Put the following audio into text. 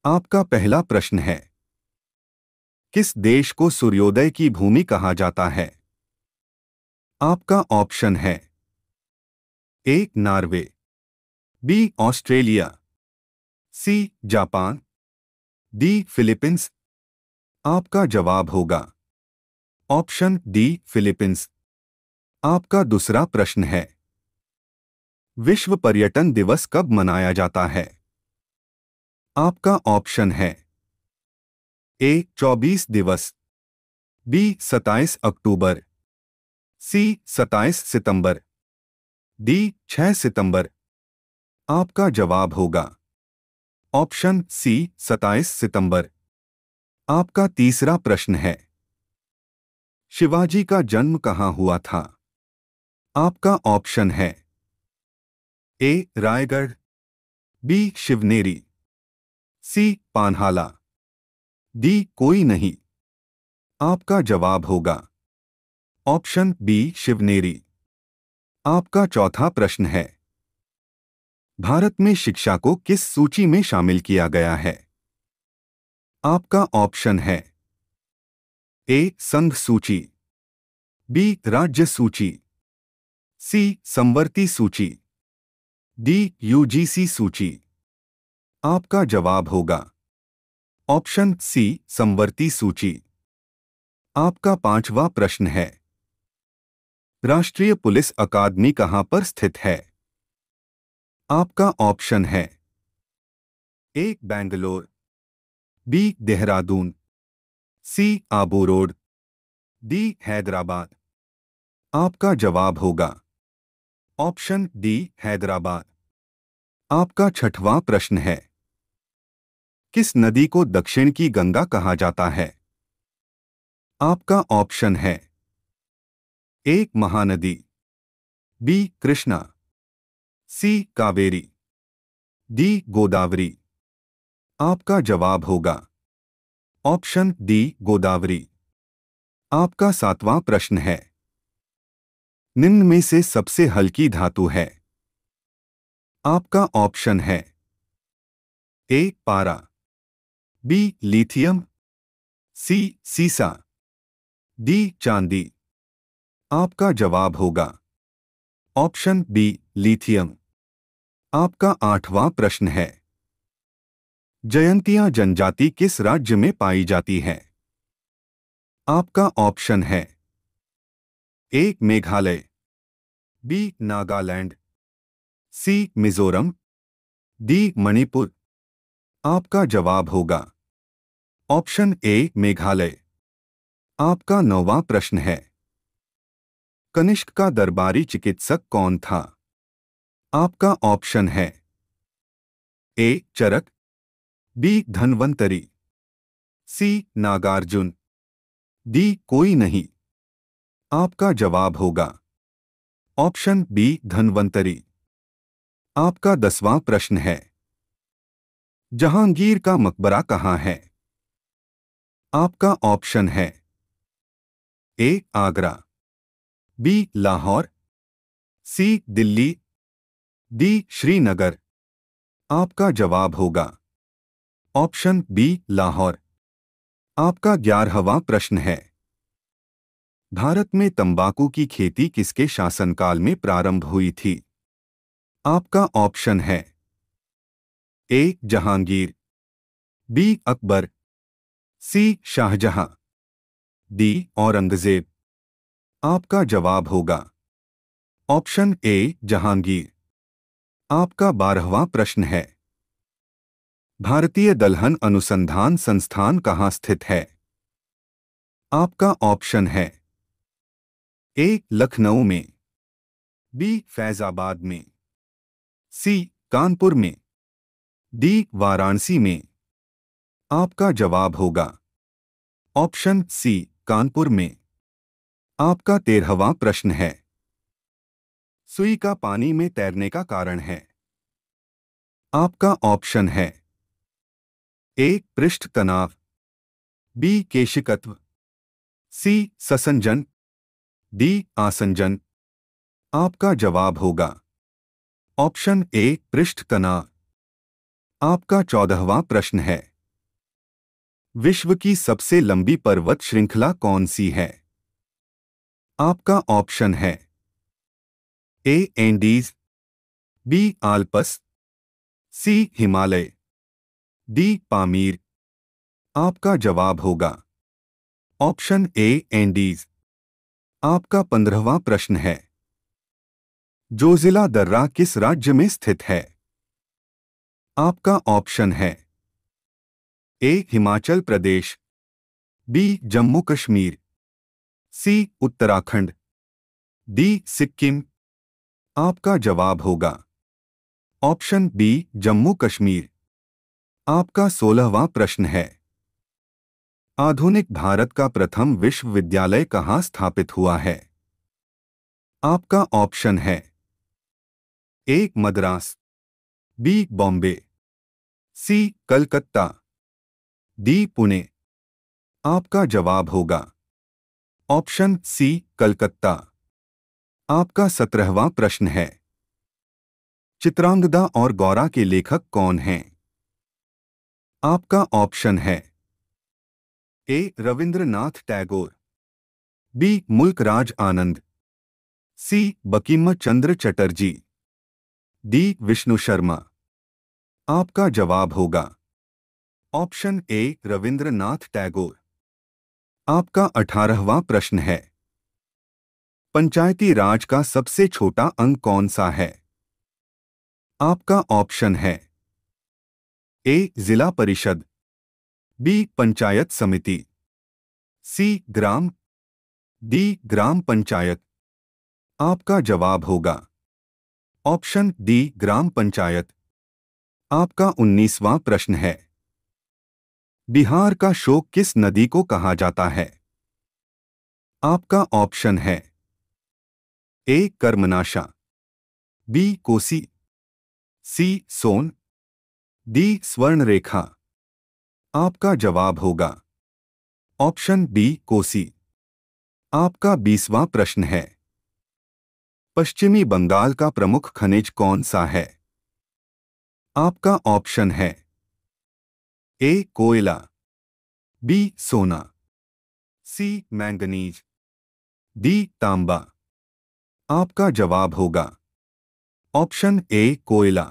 आपका पहला प्रश्न है, किस देश को सूर्योदय की भूमि कहा जाता है? आपका ऑप्शन है A Norway, B Australia, C Japan, D Philippines. आपका जवाब होगा ऑप्शन डी फिलीपींस। आपका दूसरा प्रश्न है, विश्व पर्यटन दिवस कब मनाया जाता है? आपका ऑप्शन है ए 24 दिवस, बी 27 अक्टूबर, सी 27 सितंबर, डी 6 सितंबर। आपका जवाब होगा ऑप्शन सी 27 सितंबर। आपका तीसरा प्रश्न है, शिवाजी का जन्म कहाँ हुआ था? आपका ऑप्शन है ए रायगढ़, बी शिवनेरी, सी पान्हाला, डी कोई नहीं। आपका जवाब होगा ऑप्शन बी शिवनेरी। आपका चौथा प्रश्न है, भारत में शिक्षा को किस सूची में शामिल किया गया है? आपका ऑप्शन है ए संघ सूची, बी राज्य सूची, सी समवर्ती सूची, डी यूजीसी सूची। आपका जवाब होगा ऑप्शन सी समवर्ती सूची। आपका पांचवा प्रश्न है, राष्ट्रीय पुलिस अकादमी कहां पर स्थित है? आपका ऑप्शन है ए बेंगलोर, बी देहरादून, सी आबू रोड, डी हैदराबाद। आपका जवाब होगा ऑप्शन डी हैदराबाद। आपका छठवां प्रश्न है, किस नदी को दक्षिण की गंगा कहा जाता है? आपका ऑप्शन है ए महानदी, बी कृष्णा, सी कावेरी, डी गोदावरी। आपका जवाब होगा ऑप्शन डी गोदावरी। आपका सातवां प्रश्न है, निम्न में से सबसे हल्की धातु है? आपका ऑप्शन है ए पारा, बी लिथियम, सी सीसा, डी चांदी। आपका जवाब होगा ऑप्शन बी लिथियम। आपका आठवां प्रश्न है, जयंतिया जनजाति किस राज्य में पाई जाती है? आपका ऑप्शन है ए मेघालय, बी नागालैंड, सी मिजोरम, डी मणिपुर। आपका जवाब होगा ऑप्शन ए मेघालय। आपका नौवां प्रश्न है, कनिष्क का दरबारी चिकित्सक कौन था? आपका ऑप्शन है ए चरक, बी धन्वंतरी, सी नागार्जुन, डी कोई नहीं। आपका जवाब होगा ऑप्शन बी धन्वंतरी। आपका 10वां प्रश्न है, जहांगीर का मकबरा कहाँ है? आपका ऑप्शन है ए आगरा, बी लाहौर, सी दिल्ली, डी श्रीनगर। आपका जवाब होगा ऑप्शन बी लाहौर। आपका 11वां प्रश्न है, भारत में तंबाकू की खेती किसके शासनकाल में प्रारंभ हुई थी? आपका ऑप्शन है ए जहांगीर, बी अकबर, सी शाहजहां, डी औरंगजेब। आपका जवाब होगा ऑप्शन ए जहांगीर। आपका 12वां प्रश्न है, भारतीय दलहन अनुसंधान संस्थान कहाँ स्थित है? आपका ऑप्शन है ए लखनऊ में, बी फैजाबाद में, सी कानपुर में, डी वाराणसी में। आपका जवाब होगा ऑप्शन सी कानपुर में। आपका 13वां प्रश्न है, सुई का पानी में तैरने का कारण है? आपका ऑप्शन है ए पृष्ठ तनाव, बी केशिकत्व, सी ससंजन, डी आसंजन। आपका जवाब होगा ऑप्शन ए पृष्ठ तनाव। आपका 14वां प्रश्न है, विश्व की सबसे लंबी पर्वत श्रृंखला कौन सी है? आपका ऑप्शन है ए एंडीज, बी आल्पस, सी हिमालय, डी पामीर। आपका जवाब होगा ऑप्शन ए एंडीज। आपका 15वां प्रश्न है, जोजिला दर्रा किस राज्य में स्थित है? आपका ऑप्शन है ए हिमाचल प्रदेश, बी जम्मू कश्मीर, सी उत्तराखंड, डी सिक्किम। आपका जवाब होगा ऑप्शन बी जम्मू कश्मीर। आपका 16वां प्रश्न है, आधुनिक भारत का प्रथम विश्वविद्यालय कहाँ स्थापित हुआ है? आपका ऑप्शन है ए मद्रास, बी बॉम्बे, सी कलकत्ता, डी पुणे। आपका जवाब होगा ऑप्शन सी कलकत्ता। आपका 17वां प्रश्न है, चित्रांगदा और गौरा के लेखक कौन हैं? आपका ऑप्शन है ए रविंद्रनाथ टैगोर, बी मुल्कराज आनंद, सी बंकिम चंद्र चटर्जी, डी विष्णु शर्मा। आपका जवाब होगा ऑप्शन ए रविंद्रनाथ टैगोर। आपका 18वां प्रश्न है, पंचायती राज का सबसे छोटा अंग कौन सा है? आपका ऑप्शन है ए जिला परिषद, बी पंचायत समिति, सी ग्राम, डी ग्राम पंचायत। आपका जवाब होगा ऑप्शन डी ग्राम पंचायत। आपका 19वां प्रश्न है, बिहार का शोक किस नदी को कहा जाता है? आपका ऑप्शन है ए कर्मनाशा, बी कोसी, सी सोन, डी स्वर्णरेखा। आपका जवाब होगा ऑप्शन बी कोसी। आपका 20वां प्रश्न है, पश्चिमी बंगाल का प्रमुख खनिज कौन सा है? आपका ऑप्शन है ए कोयला, बी सोना, सी मैंगनीज, डी तांबा। आपका जवाब होगा ऑप्शन ए कोयला।